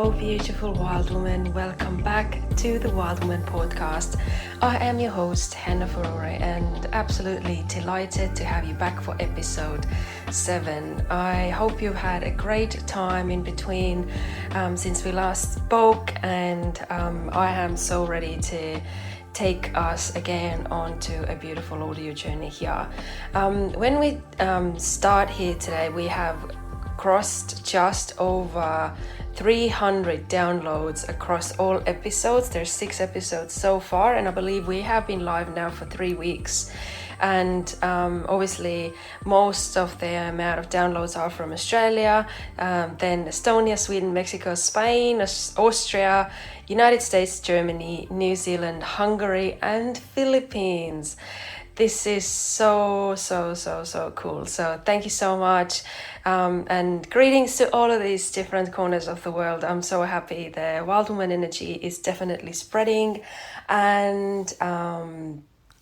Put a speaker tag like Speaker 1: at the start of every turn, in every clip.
Speaker 1: Hello, beautiful wild woman. Welcome back to the Wild Woman podcast. I am your host, Hannah Furore, and absolutely delighted to have you back for episode 7. I hope you've had a great time in between since we last spoke, and I am so ready to take us again onto a beautiful audio journey here. When we start here today, we have crossed just over 300 downloads across all episodes. There's 6 episodes so far, and I believe we have been live now for 3 weeks. And obviously most of the amount of downloads are from Australia, then Estonia, Sweden, Mexico, Spain, Austria, United States, Germany, New Zealand, Hungary, and Philippines. This is so cool. So thank you so much. And greetings to all of these different corners of the world. I'm so happy the Wild Woman energy is definitely spreading and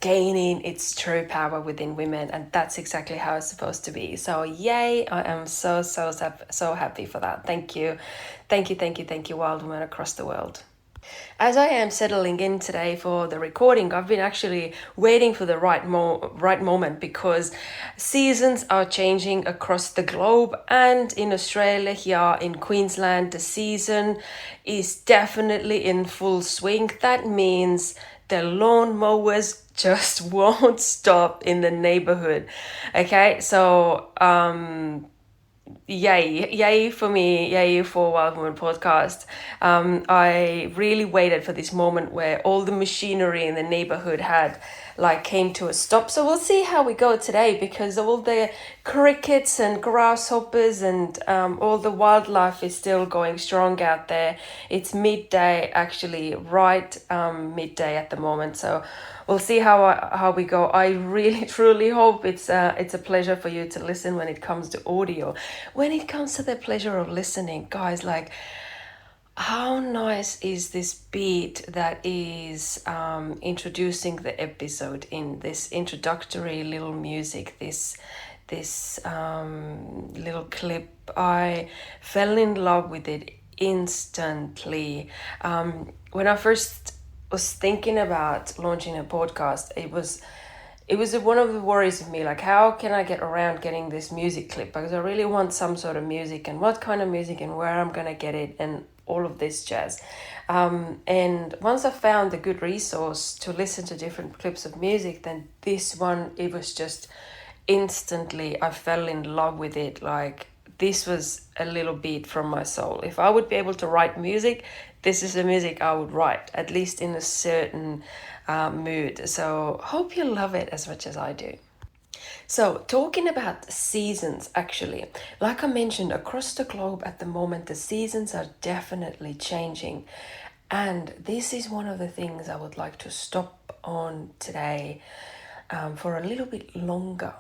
Speaker 1: gaining its true power within women. And that's exactly how it's supposed to be. So yay, I am so happy for that. Thank you, Wild Woman across the world. As I am settling in today for the recording, I've been actually waiting for the right moment because seasons are changing across the globe, and in Australia, here in Queensland, the season is definitely in full swing. That means the lawn mowers just won't stop in the neighborhood. Okay, so yay for me, yay for Wild Woman podcast. I really waited for this moment where all the machinery in the neighborhood came to a stop. So we'll see how we go today, because all the crickets and grasshoppers and all the wildlife is still going strong out there. It's midday, actually, right midday at the moment. So we'll see how we go. I really truly hope it's a pleasure for you to listen when it comes to audio. When it comes to the pleasure of listening, guys, how nice is this beat that is introducing the episode in this introductory little music, this little clip. I fell in love with it instantly. When I first was thinking about launching a podcast, it was one of the worries of me, how can I get around getting this music clip, because I really want some sort of music, and what kind of music and where I'm gonna get it and all of this jazz. And once I found a good resource to listen to different clips of music, then this one, it was just instantly, I fell in love with it. This was a little beat from my soul. If I would be able to write music, this is the music I would write, at least in a certain mood. So hope you love it as much as I do. So talking about seasons, actually, like I mentioned, across the globe at the moment, the seasons are definitely changing. And this is one of the things I would like to stop on today for a little bit longer.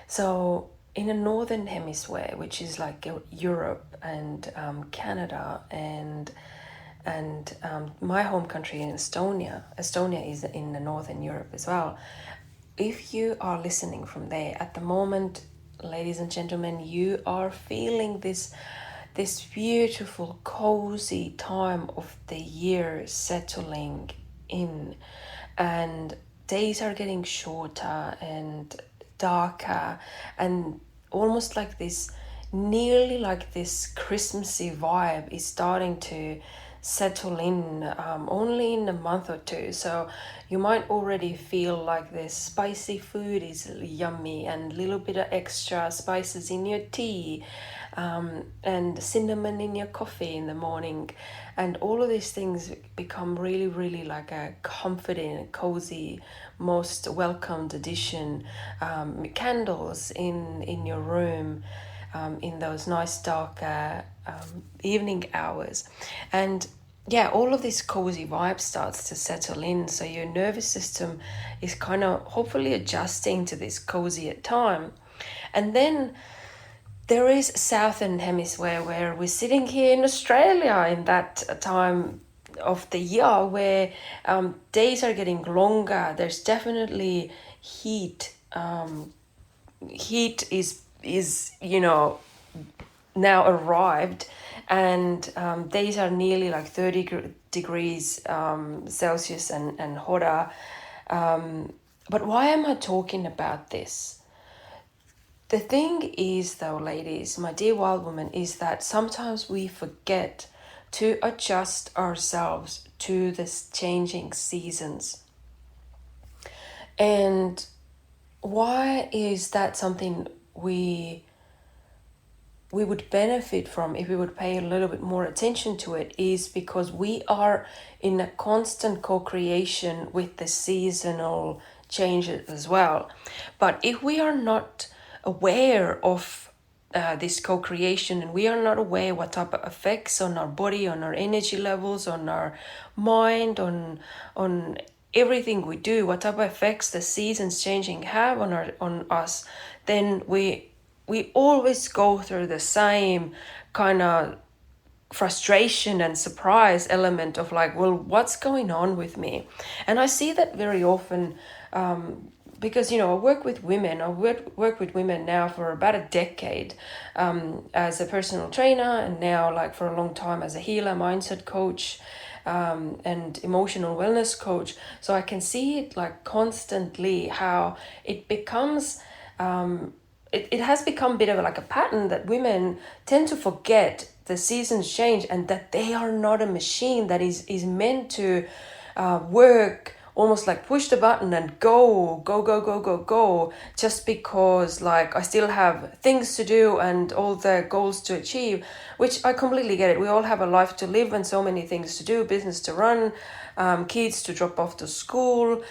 Speaker 1: So in the Northern Hemisphere, which is Europe and Canada and my home country in Estonia is in the Northern Europe as well. If you are listening from there at the moment, ladies and gentlemen, you are feeling this beautiful, cozy time of the year settling in, and days are getting shorter and darker, and almost nearly this Christmassy vibe is starting to settle in only in a month or two. So you might already feel like the spicy food is yummy, and a little bit of extra spices in your tea, and cinnamon in your coffee in the morning, and all of these things become really a comforting, cozy, most welcomed addition. Candles in your room, in those nice dark evening hours, and all of this cozy vibe starts to settle in. So your nervous system is kind of hopefully adjusting to this cozier time. And then there is Southern Hemisphere, where we're sitting here in Australia in that time of the year where days are getting longer. There's definitely heat. Heat is now arrived, and days are nearly like 30 degrees Celsius and hotter. But why am I talking about this? The thing is, though, ladies, my dear wild woman, is that sometimes we forget to adjust ourselves to this changing seasons. And why is that something we would benefit from if we would pay a little bit more attention to it? Is because we are in a constant co-creation with the seasonal changes as well. But if we are not aware of this co-creation, and we are not aware what type of effects on our body, on our energy levels, on our mind, on everything we do, what type of effects the seasons changing have on us, then we always go through the same kind of frustration and surprise element of like, well, what's going on with me? And I see that very often because, I work with women. I've worked with women now for about a decade as a personal trainer, and now like for a long time as a healer, mindset coach, and emotional wellness coach. So I can see it like constantly how it becomes it has become a bit of like a pattern that women tend to forget the seasons change, and that they are not a machine that is meant to work almost like push the button and go just because like I still have things to do and all the goals to achieve, which I completely get it. We all have a life to live and so many things to do, business to run, kids to drop off to school,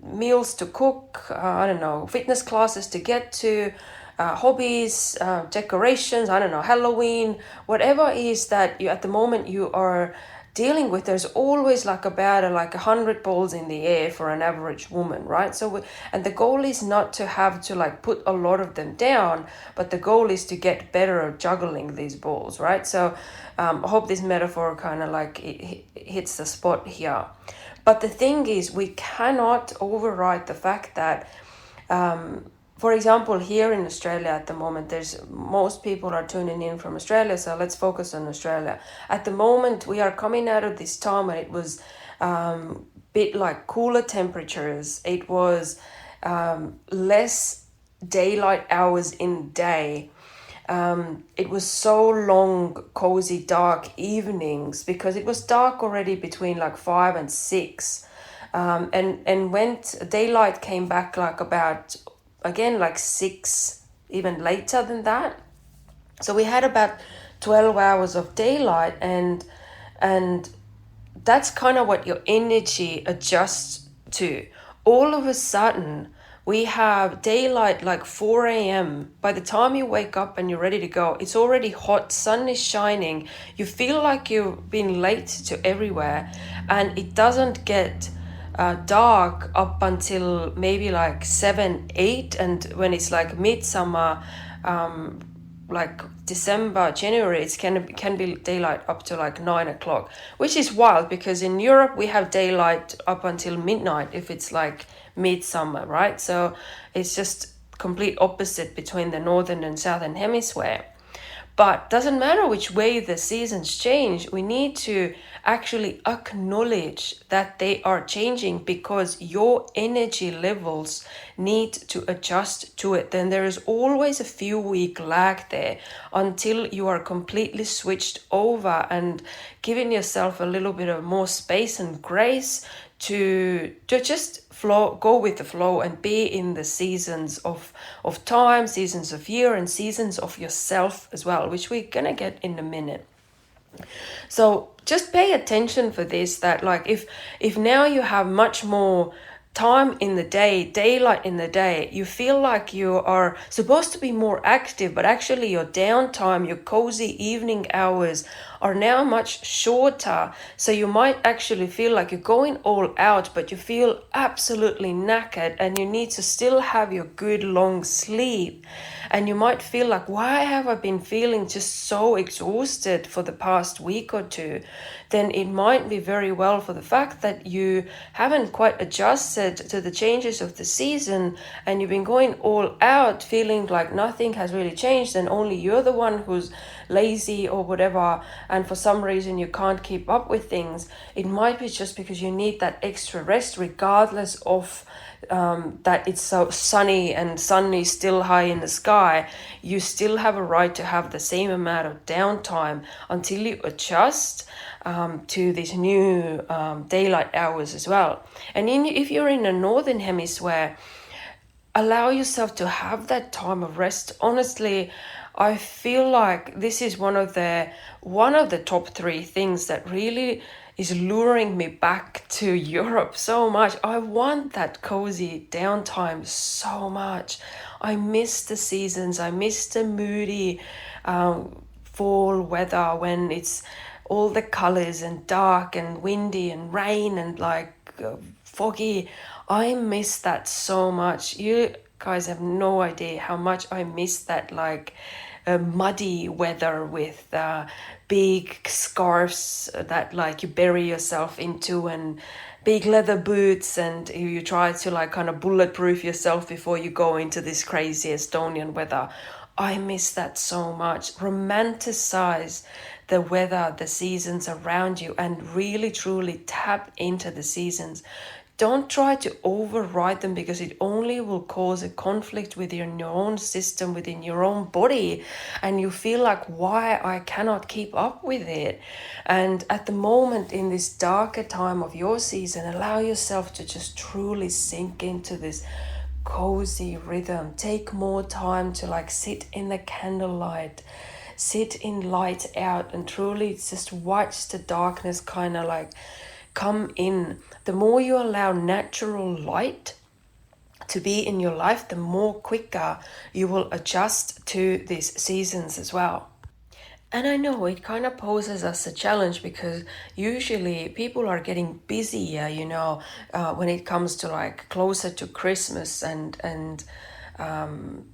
Speaker 1: meals to cook, I don't know, fitness classes to get to, hobbies, decorations, I don't know, Halloween, whatever it is that you at the moment you are dealing with. There's always like about 100 balls in the air for an average woman, right? So and the goal is not to have to like put a lot of them down, but the goal is to get better at juggling these balls, right? So I hope this metaphor kind of like it hits the spot here. But the thing is, we cannot override the fact that for example, here in Australia at the moment, most people are tuning in from Australia, so let's focus on Australia. At the moment, we are coming out of this time when it was bit like cooler temperatures. It was less daylight hours in day. It was so long, cozy, dark evenings because it was dark already between like 5 and 6. And when daylight came back like about again like 6, even later than that, so we had about 12 hours of daylight, and that's kind of what your energy adjusts to. All of a sudden we have daylight like 4 a.m. By the time you wake up and you're ready to go, it's already hot, sun is shining, you feel like you've been late to everywhere, and it doesn't get dark up until maybe like 7, 8, and when it's like midsummer, like December, January, it can be daylight up to like 9 o'clock, which is wild because in Europe we have daylight up until midnight if it's like midsummer, right? So it's just complete opposite between the northern and southern hemisphere. But doesn't matter which way the seasons change, we need to actually acknowledge that they are changing because your energy levels need to adjust to it. Then there is always a few week lag there until you are completely switched over and giving yourself a little bit of more space and grace to just go with the flow and be in the seasons of time, seasons of year, and seasons of yourself as well, which we're gonna get in a minute. So just pay attention for this, that like if now you have much more time in the day, daylight in the day, you feel like you are supposed to be more active, but actually your downtime, your cozy evening hours are now much shorter. So you might actually feel like you're going all out, but you feel absolutely knackered and you need to still have your good long sleep. And you might feel like, why have I been feeling just so exhausted for the past week or two? Then it might be very well for the fact that you haven't quite adjusted to the changes of the season, and you've been going all out feeling like nothing has really changed, and only you're the one who's lazy or whatever, and for some reason you can't keep up with things, it might be just because you need that extra rest, regardless of that it's so sunny and sun is still high in the sky. You still have a right to have the same amount of downtime until you adjust to these new daylight hours as well. And if you're in the northern hemisphere, allow yourself to have that time of rest. Honestly, I feel like this is one of the top three things that really is luring me back to Europe so much. I want that cozy downtime so much. I miss the seasons. I miss the moody fall weather when it's all the colors and dark and windy and rain and foggy. I miss that so much. You guys have no idea how much I miss that muddy weather with big scarves that you bury yourself into, and big leather boots, and you try to kind of bulletproof yourself before you go into this crazy Estonian weather. I miss that so much. Romanticize the weather, the seasons around you, and really truly tap into the seasons. Don't try to override them, because it only will cause a conflict within your own system, within your own body, and you feel like, why I cannot keep up with it. And at the moment, in this darker time of your season, allow yourself to just truly sink into this cozy rhythm. Take more time to sit in the candlelight, sit in light out, and truly just watch the darkness kind of come in. The more you allow natural light to be in your life, the more quicker you will adjust to these seasons as well. And I know it kind of poses us a challenge, because usually people are getting busier, when it comes to closer to Christmas and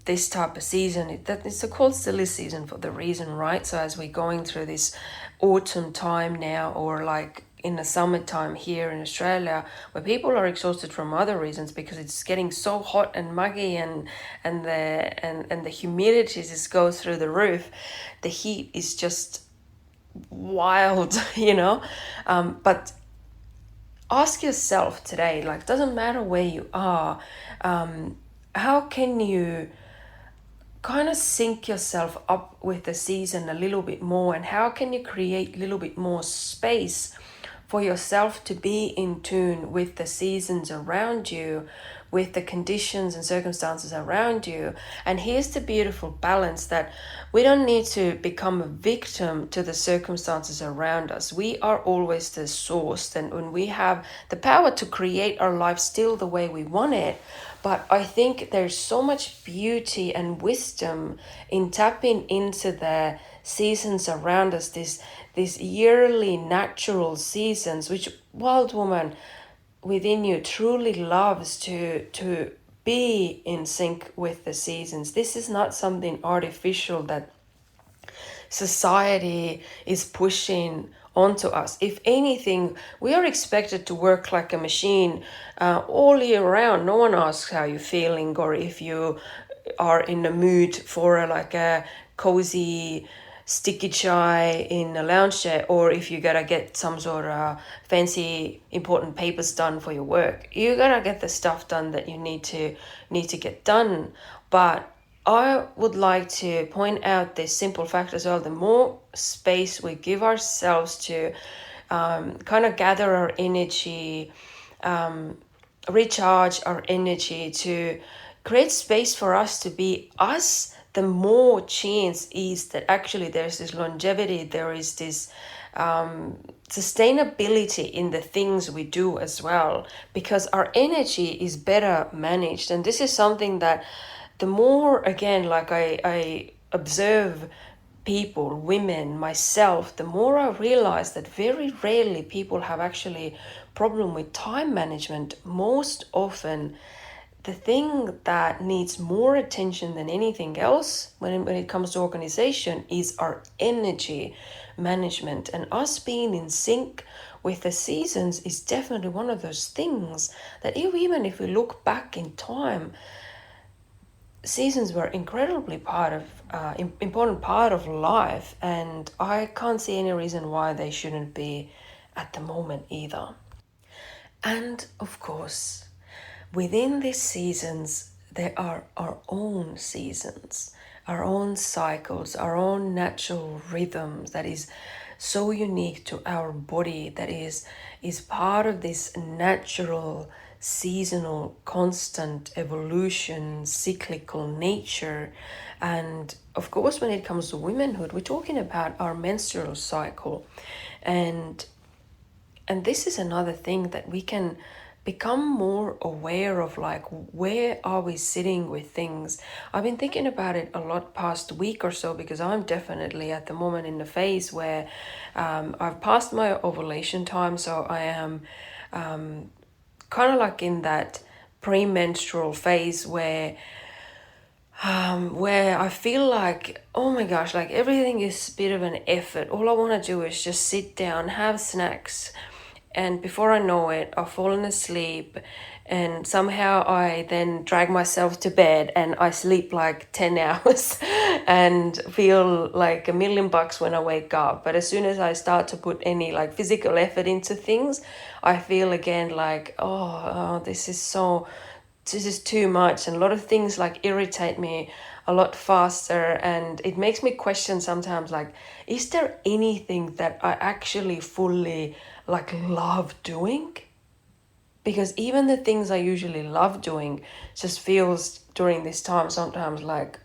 Speaker 1: this type of season. It's called silly season for the reason, right? So as we're going through this autumn time now, or in the summertime here in Australia, where people are exhausted from other reasons, because it's getting so hot and muggy, and the humidity just goes through the roof. The heat is just wild, but ask yourself today, doesn't matter where you are, how can you kind of sync yourself up with the season a little bit more, and how can you create a little bit more space for yourself to be in tune with the seasons around you, with the conditions and circumstances around you. And here's the beautiful balance, that we don't need to become a victim to the circumstances around us. We are always the source, and when we have the power to create our life still the way we want it. But I think there's so much beauty and wisdom in tapping into the seasons around us, these yearly natural seasons, which Wild Woman within you truly loves to be in sync with the seasons. This is not something artificial that society is pushing onto us. If anything, we are expected to work like a machine all year round. No one asks how you're feeling, or if you are in the mood for a cozy sticky chai in a lounge chair, or if you gotta get some sort of fancy important papers done for your work. You gotta get the stuff done that you need to get done. But I would like to point out this simple fact as well. The more space we give ourselves to kind of gather our energy, recharge our energy, to create space for us to be us, the more chance is that actually there's this longevity, there is this sustainability in the things we do as well, because our energy is better managed. And this is something that the more, again, I observe people, women, myself, the more I realize that very rarely people have actually problem with time management. Most often the thing that needs more attention than anything else when it comes to organization is our energy management. And us being in sync with the seasons is definitely one of those things that even if we look back in time, seasons were incredibly important part of life, and I can't see any reason why they shouldn't be at the moment either. And of course, within these seasons, there are our own seasons, our own cycles, our own natural rhythms that is so unique to our body, that is part of this natural, seasonal, constant evolution, cyclical nature. And of course, when it comes to womanhood, we're talking about our menstrual cycle. And this is another thing that we can become more aware of, like, where are we sitting with things. I've been thinking about it a lot past week or so, because I'm definitely at the moment in the phase where I've passed my ovulation time, so I am kind of like in that premenstrual phase where I feel like, oh my gosh, like everything is a bit of an effort. All I want to do is just sit down, have snacks, and before I know it, I've fallen asleep, and somehow I then drag myself to bed and I sleep like 10 hours and feel like $1,000,000 when I wake up. But as soon as I start to put any like physical effort into things, I feel again like, oh, this is too much, and a lot of things like irritate me a lot faster, and it makes me question sometimes, like, is there anything that I actually fully like love doing? Because even the things I usually love doing just feels during this time sometimes like,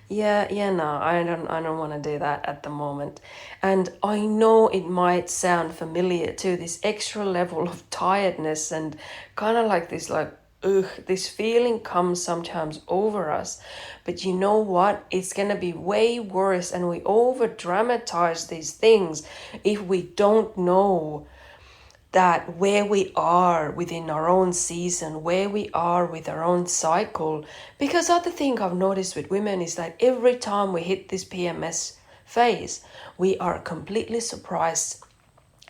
Speaker 1: yeah, no, I don't want to do that at the moment. And I know it might sound familiar to this extra level of tiredness, and kind of like this, like, ugh, this feeling comes sometimes over us. But you know what? It's gonna be way worse, and we over dramatize these things if we don't know that where we are within our own season, where we are with our own cycle. Because other thing I've noticed with women is that every time we hit this PMS phase, we are completely surprised.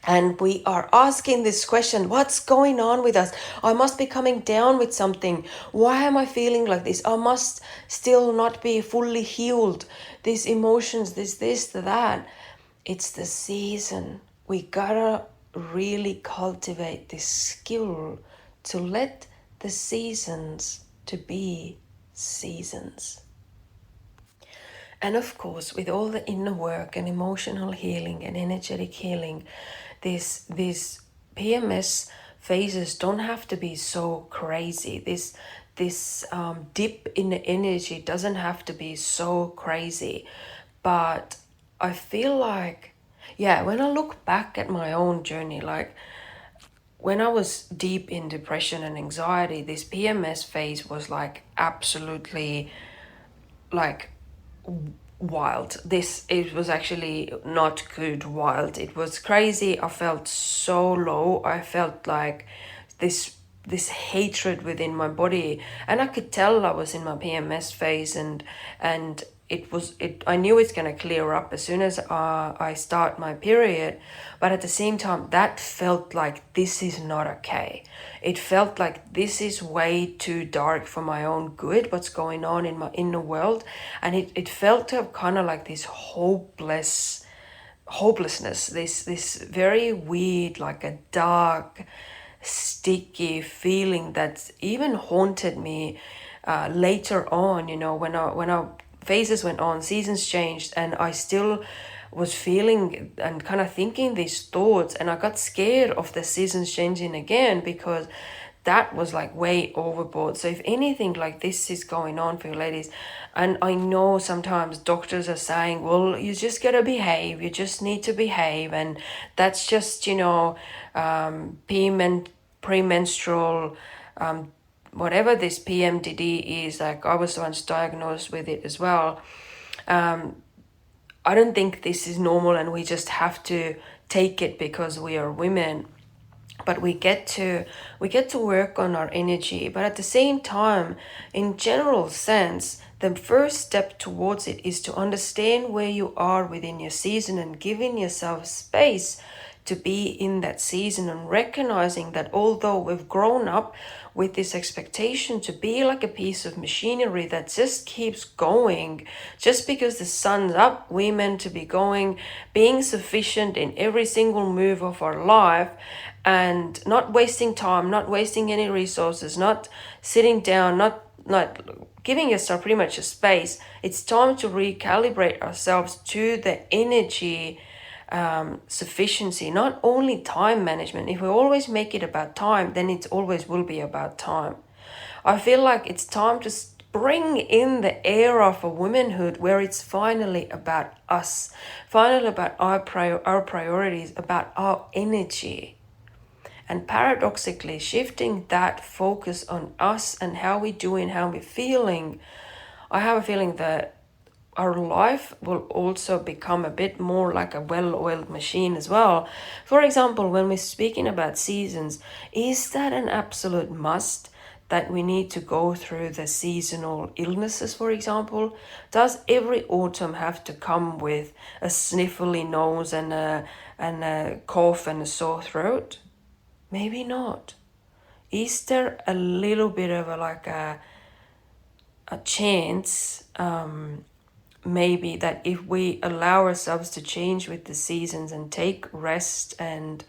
Speaker 1: And we are asking this question, what's going on with us? I must be coming down with something. Why am I feeling like this? I must still not be fully healed. These emotions, this, that. It's the season. We gotta really cultivate this skill to let the seasons to be seasons. And of course, with all the inner work and emotional healing and energetic healing, these PMS phases don't have to be so crazy. This dip in the energy doesn't have to be so crazy. But I feel like, yeah, when I look back at my own journey, like when I was deep in depression and anxiety, this PMS phase was like absolutely like wild. It was actually not good wild. It was crazy. I felt so low. I felt like this hatred within my body, and I could tell I was in my PMS phase, and I knew it's going to clear up as soon as I start my period. But at the same time, that felt like this is not okay. It felt like this is way too dark for my own good, what's going on in my inner world. And it felt to have kind of like this hopelessness, this very weird, like a dark, sticky feeling that even haunted me later on, when our phases went on, seasons changed, and I still was feeling and kind of thinking these thoughts, and I got scared of the seasons changing again, because that was like way overboard. So if anything like this is going on for you ladies, and I know sometimes doctors are saying, well, you just gotta behave, you just need to behave, and that's just, premenstrual, whatever this PMDD is. Like, I was once diagnosed with it as well. I don't think this is normal, and we just have to take it because we are women. But we get to work on our energy. But at the same time, in general sense, the first step towards it is to understand where you are within your season and giving yourself space to be in that season, and recognizing that although we've grown up with this expectation to be like a piece of machinery that just keeps going, just because the sun's up, we're meant to be going, being sufficient in every single move of our life, and not wasting time, not wasting any resources, not sitting down, not giving yourself pretty much a space. It's time to recalibrate ourselves to the energy sufficiency, not only time management. If we always make it about time, then it always will be about time. I feel like it's time to bring in the era for womanhood where it's finally about us, finally about our priorities, about our energy. And paradoxically, shifting that focus on us and how we're doing, how we're feeling, I have a feeling that our life will also become a bit more like a well-oiled machine as well. For example, when we're speaking about seasons, is that an absolute must that we need to go through the seasonal illnesses, for example? Does every autumn have to come with a sniffly nose and a cough and a sore throat? Maybe not. Is there a little bit of a chance, maybe, that if we allow ourselves to change with the seasons and take rest and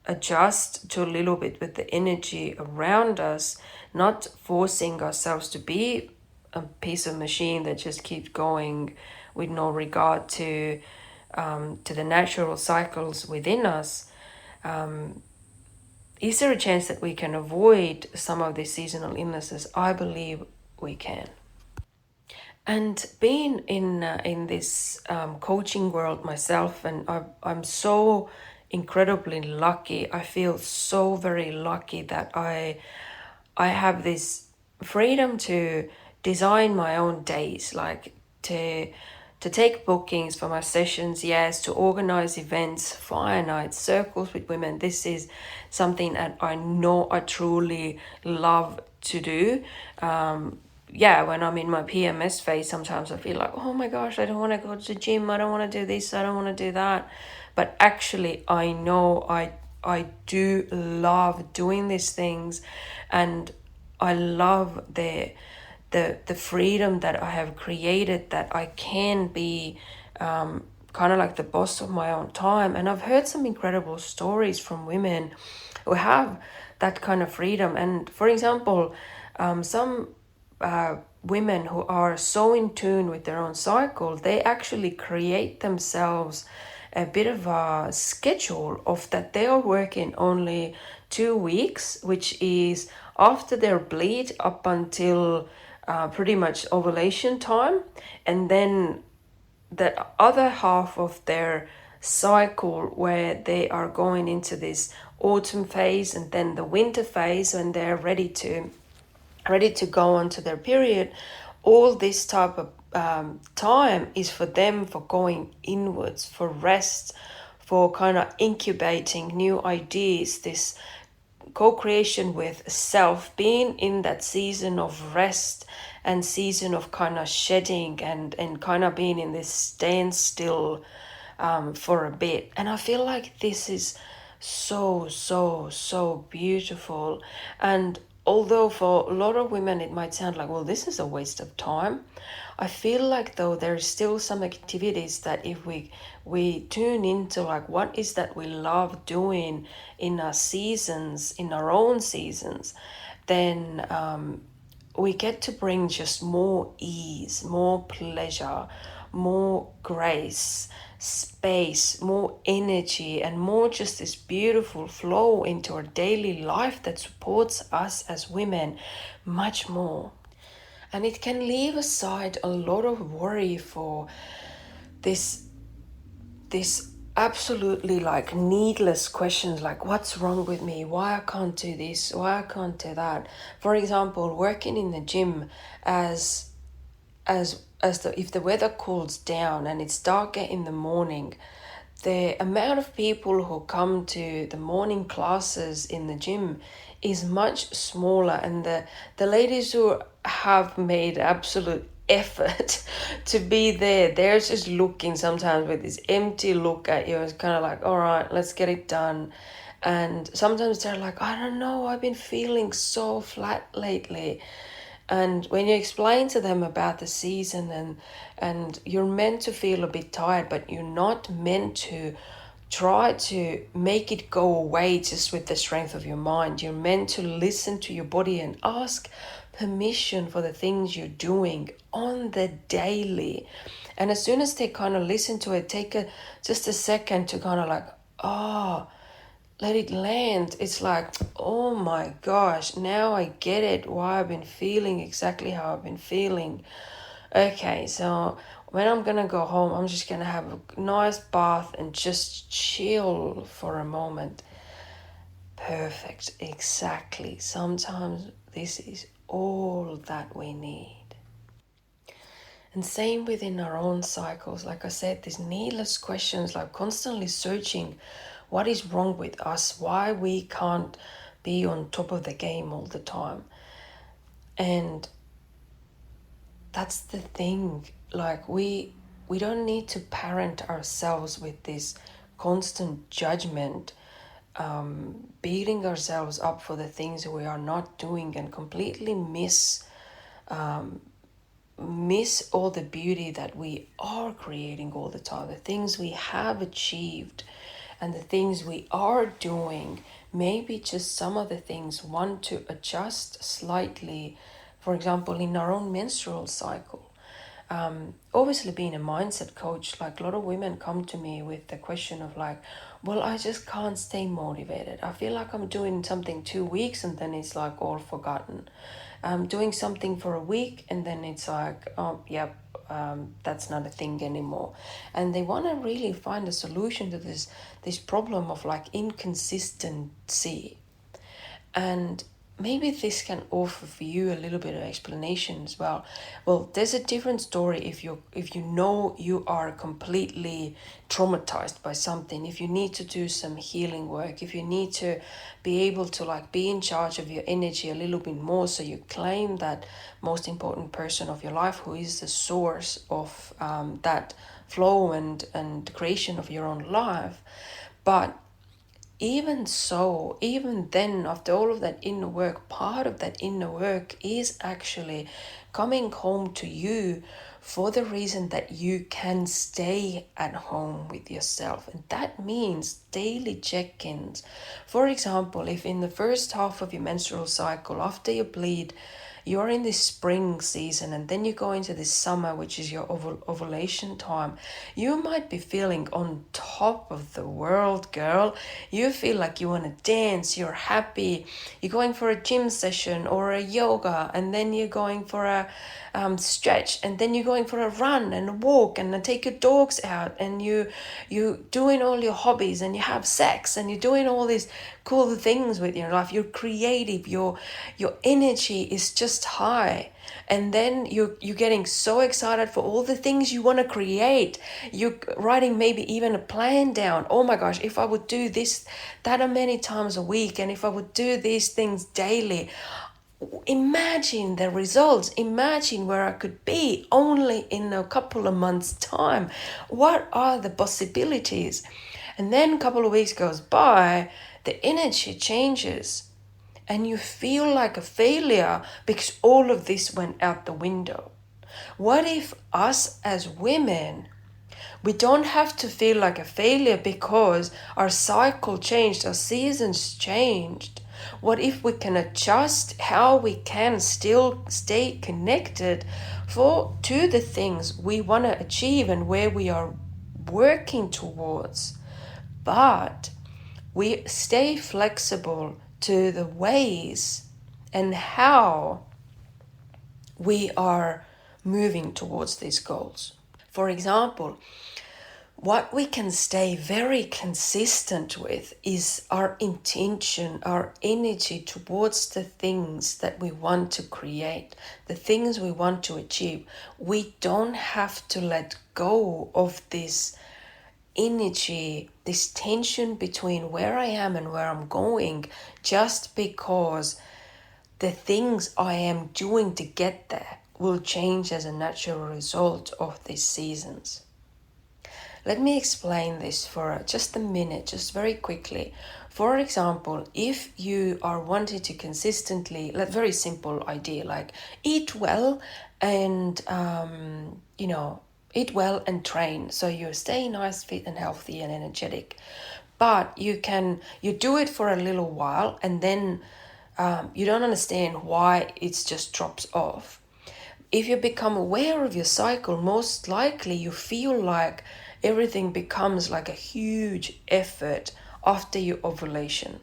Speaker 1: adjust to a little bit with the energy around us, not forcing ourselves to be a piece of machine that just keeps going with no regard to the natural cycles within us, is there a chance that we can avoid some of these seasonal illnesses? I believe we can. And being in this coaching world myself, and I'm so incredibly lucky. I feel so very lucky that I have this freedom to design my own days, like to take bookings for my sessions, yes, to organize events, fire nights, circles with women. This is something that I know I truly love to do. When I'm in my PMS phase, sometimes I feel like, oh my gosh, I don't want to go to the gym, I don't want to do this, I don't want to do that. But actually, I know I do love doing these things, and I love the freedom that I have created, that I can be kind of like the boss of my own time. And I've heard some incredible stories from women who have that kind of freedom. And for example, some women who are so in tune with their own cycle, they actually create themselves a bit of a schedule of that they are working only 2 weeks, which is after their bleed up until pretty much ovulation time, and then the other half of their cycle where they are going into this autumn phase and then the winter phase when they're ready to go on to their period. All this type of time is for them for going inwards, for rest, for kind of incubating new ideas, this co-creation with self, being in that season of rest and season of kind of shedding and kind of being in this standstill for a bit. And I feel like this is so beautiful. And although for a lot of women it might sound like, well, this is a waste of time, I feel like though there's still some activities that if we tune into like what is that we love doing in our seasons, in our own seasons, then we get to bring just more ease, more pleasure, more grace, space, more energy, and more just this beautiful flow into our daily life that supports us as women much more. And it can leave aside a lot of worry for this absolutely like needless questions like, what's wrong with me? Why I can't do this? Why I can't do that? For example, working in the gym if the weather cools down and it's darker in the morning, the amount of people who come to the morning classes in the gym is much smaller, and the ladies who have made absolute effort to be there. They're just looking sometimes with this empty look at you. It's kind of like, all right, let's get it done. And sometimes they're like, I don't know, I've been feeling so flat lately. And when you explain to them about the season, and you're meant to feel a bit tired, but you're not meant to try to make it go away just with the strength of your mind. You're meant to listen to your body and ask permission for the things you're doing on the daily. And as soon as they kind of listen to it, take just a second to kind of like, oh, let it land. It's like, oh my gosh, now I get it, why I've been feeling exactly how I've been feeling. Okay, so when I'm gonna go home, I'm just gonna have a nice bath and just chill for a moment. Perfect, exactly. Sometimes this is all that we need. And same within our own cycles. Like I said, these needless questions, like constantly searching what is wrong with us, why we can't be on top of the game all the time. And that's the thing. Like we don't need to parent ourselves with this constant judgment, beating ourselves up for the things we are not doing, and completely miss all the beauty that we are creating all the time, the things we have achieved and the things we are doing. Maybe just some of the things want to adjust slightly, for example, in our own menstrual cycle. Obviously, being a mindset coach, like a lot of women come to me with the question of like, well, I just can't stay motivated. I feel like I'm doing something 2 weeks and then it's like all forgotten. I'm doing something for a week and then it's like, oh, yep, that's not a thing anymore. And they want to really find a solution to this problem of like inconsistency. And maybe this can offer for you a little bit of explanation as well. Well, there's a different story if you know you are completely traumatized by something, if you need to do some healing work, if you need to be able to like be in charge of your energy a little bit more, so you claim that most important person of your life who is the source of that flow and creation of your own life. But even so, even then, after all of that inner work, part of that inner work is actually coming home to you for the reason that you can stay at home with yourself. And that means daily check-ins. For example, if in the first half of your menstrual cycle, after you bleed, you're in this spring season and then you go into this summer, which is your ovulation time, you might be feeling on top of the world, girl. You feel like you want to dance, you're happy, you're going for a gym session or a yoga, and then you're going for a stretch, and then you're going for a run and a walk, and then take your dogs out, and you doing all your hobbies, and you have sex, and you're doing all these cool things with your life. You're creative, your energy is just high, and then you're getting so excited for all the things you want to create. You're writing maybe even a plan down. Oh my gosh, if I would do this that many times a week, and if I would do these things daily, imagine the results. Imagine where I could be only in a couple of months' time. What are the possibilities? And then a couple of weeks goes by, the energy changes, and you feel like a failure because all of this went out the window. What if us as women, we don't have to feel like a failure because our cycle changed, our seasons changed? What if we can adjust how we can still stay connected to the things we want to achieve and where we are working towards, but we stay flexible to the ways and how we are moving towards these goals? For example, what we can stay very consistent with is our intention, our energy towards the things that we want to create, the things we want to achieve. We don't have to let go of this energy, this tension between where I am and where I'm going, just because the things I am doing to get there will change as a natural result of these seasons. Let me explain this for just a minute, just very quickly. For example, if you are wanting to consistently, like very simple idea, like eat well and, eat well and train. So you stay nice, fit and healthy and energetic. But you do it for a little while and then you don't understand why it just drops off. If you become aware of your cycle, most likely you feel like everything becomes like a huge effort after your ovulation.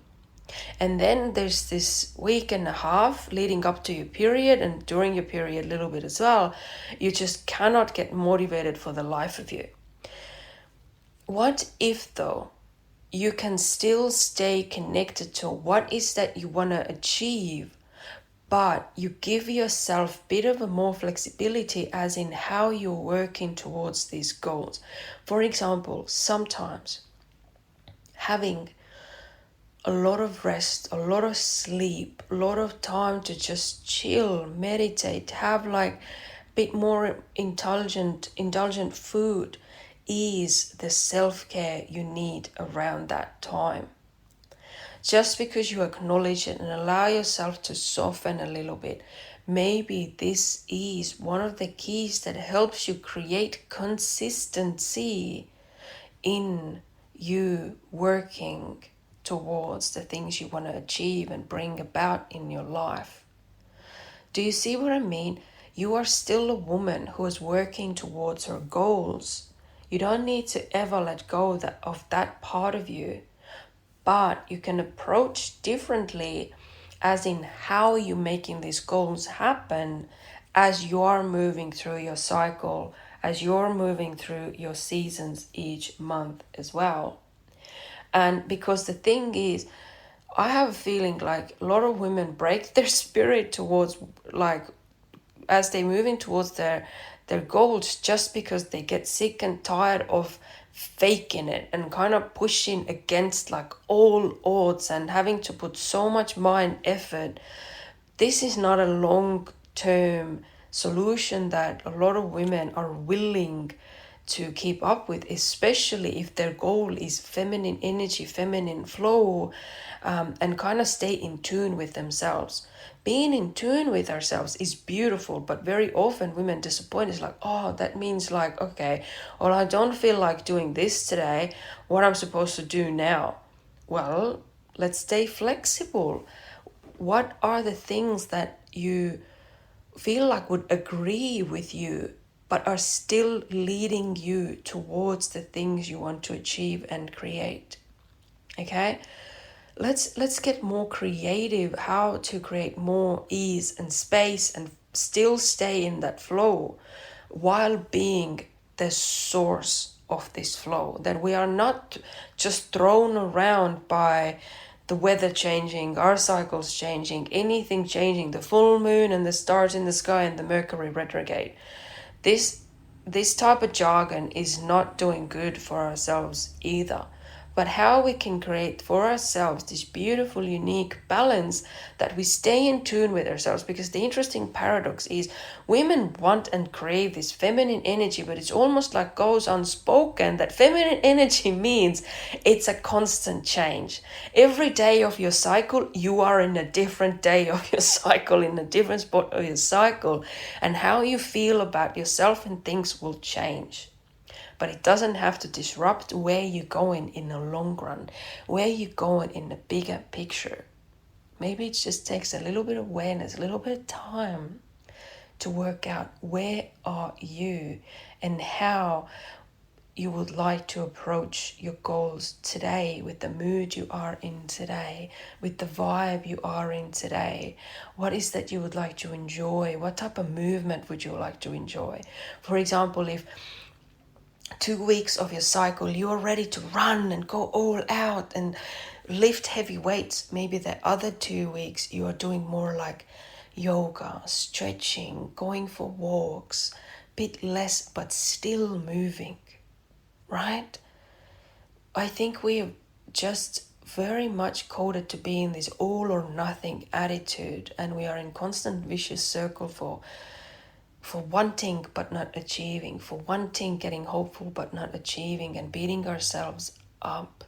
Speaker 1: And then there's this week and a half leading up to your period, and during your period a little bit as well, you just cannot get motivated for the life of you. What if though you can still stay connected to what is that you want to achieve, but you give yourself a bit of a more flexibility as in how you're working towards these goals. For example, sometimes having a lot of rest, a lot of sleep, a lot of time to just chill, meditate, have like a bit more indulgent food is the self-care you need around that time. Just because you acknowledge it and allow yourself to soften a little bit, maybe this is one of the keys that helps you create consistency in you working towards the things you want to achieve and bring about in your life. Do you see what I mean? You are still a woman who is working towards her goals. You don't need to ever let go of that part of you. But you can approach differently as in how you're making these goals happen as you are moving through your cycle, as you're moving through your seasons each month as well. And because the thing is, I have a feeling like a lot of women break their spirit towards, like, as they're moving towards their goals, just because they get sick and tired of faking it and kind of pushing against like all odds and having to put so much mind effort. This is not a long-term solution that a lot of women are willing to keep up with, especially if their goal is feminine energy, feminine flow, and kind of stay in tune with themselves. Being in tune with ourselves is beautiful, but very often women disappoint. It's like, oh, that means like, okay, well, I don't feel like doing this today. What I'm supposed to do now? Well, let's stay flexible. What are the things that you feel like would agree with you, but are still leading you towards the things you want to achieve and create? Okay? Let's get more creative how to create more ease and space and still stay in that flow while being the source of this flow, that we are not just thrown around by the weather changing, our cycles changing, anything changing, the full moon and the stars in the sky and the Mercury retrograde. This type of jargon is not doing good for ourselves either. But how we can create for ourselves this beautiful, unique balance that we stay in tune with ourselves. Because the interesting paradox is women want and crave this feminine energy, but it's almost like goes unspoken that feminine energy means it's a constant change. Every day of your cycle, you are in a different day of your cycle, in a different spot of your cycle. And how you feel about yourself and things will change. But it doesn't have to disrupt where you're going in the long run, where you're going in the bigger picture. Maybe it just takes a little bit of awareness, a little bit of time to work out where are you and how you would like to approach your goals today, with the mood you are in today, with the vibe you are in today. What is that you would like to enjoy? What type of movement would you like to enjoy? For example, if 2 weeks of your cycle you are ready to run and go all out and lift heavy weights, maybe the other 2 weeks you are doing more like yoga, stretching, going for walks, bit less but still moving, right? I think we are just very much coded to be in this all or nothing attitude, and we are in constant vicious circle for for wanting but not achieving, for wanting, getting hopeful but not achieving, and beating ourselves up.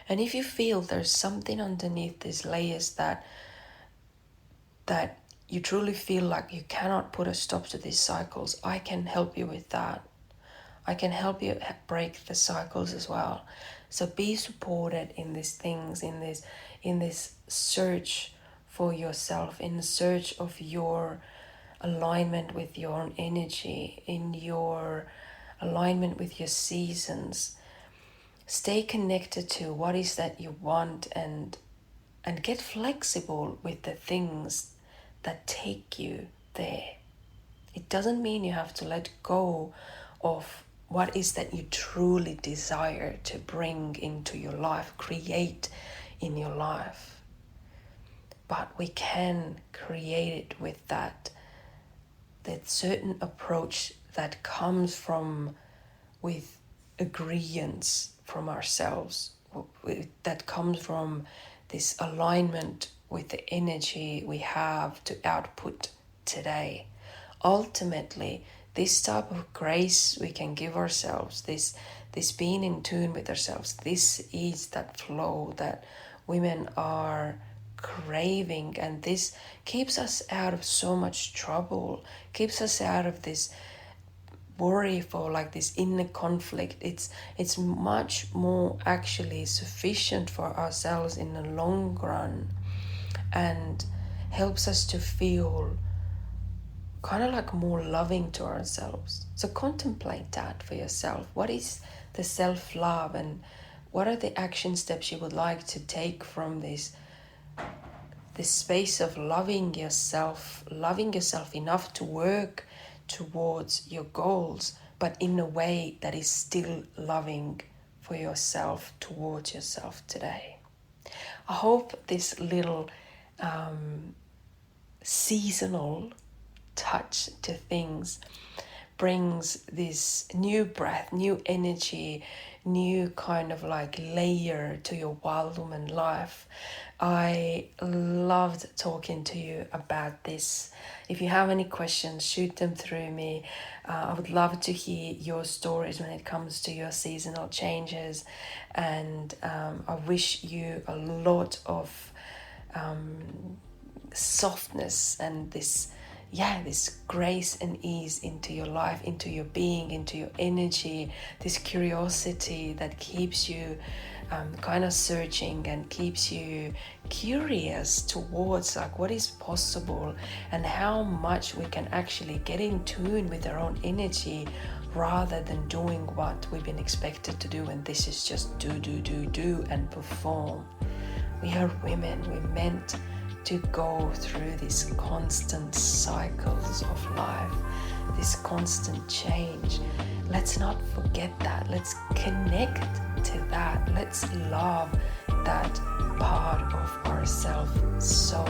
Speaker 1: And if you feel there's something underneath these layers that you truly feel like you cannot put a stop to these cycles, I can help you with that. I can help you break the cycles as well. So be supported in these things, in this search for yourself, in the search of your alignment with your own energy, in your alignment with your seasons. Stay connected to what is that you want, and get flexible with the things that take you there. It doesn't mean you have to let go of what is that you truly desire to bring into your life, create in your life. But we can create it with that certain approach that comes from with agreeance from ourselves, that comes from this alignment with the energy we have to output today. Ultimately, this type of grace we can give ourselves, this being in tune with ourselves, this is that flow that women are craving, and this keeps us out of so much trouble, keeps us out of this worry for like this inner conflict. It's much more actually sufficient for ourselves in the long run, and helps us to feel kind of like more loving to ourselves. So contemplate that for yourself. What is the self-love, and what are the action steps you would like to take from this space of loving yourself enough to work towards your goals, but in a way that is still loving for yourself, towards yourself today. I hope this little seasonal touch to things brings this new breath, new energy, new kind of like layer to your wild woman life. I loved talking to you about this. If you have any questions, shoot them through me. I would love to hear your stories when it comes to your seasonal changes, and I wish you a lot of softness and this grace and ease into your life, into your being, into your energy, this curiosity that keeps you kind of searching and keeps you curious towards like what is possible and how much we can actually get in tune with our own energy, rather than doing what we've been expected to do, and this is just do and perform. We are women, we're meant to go through these constant cycles of life, this constant change. Let's not forget that. Let's connect to that. Let's love that part of ourselves so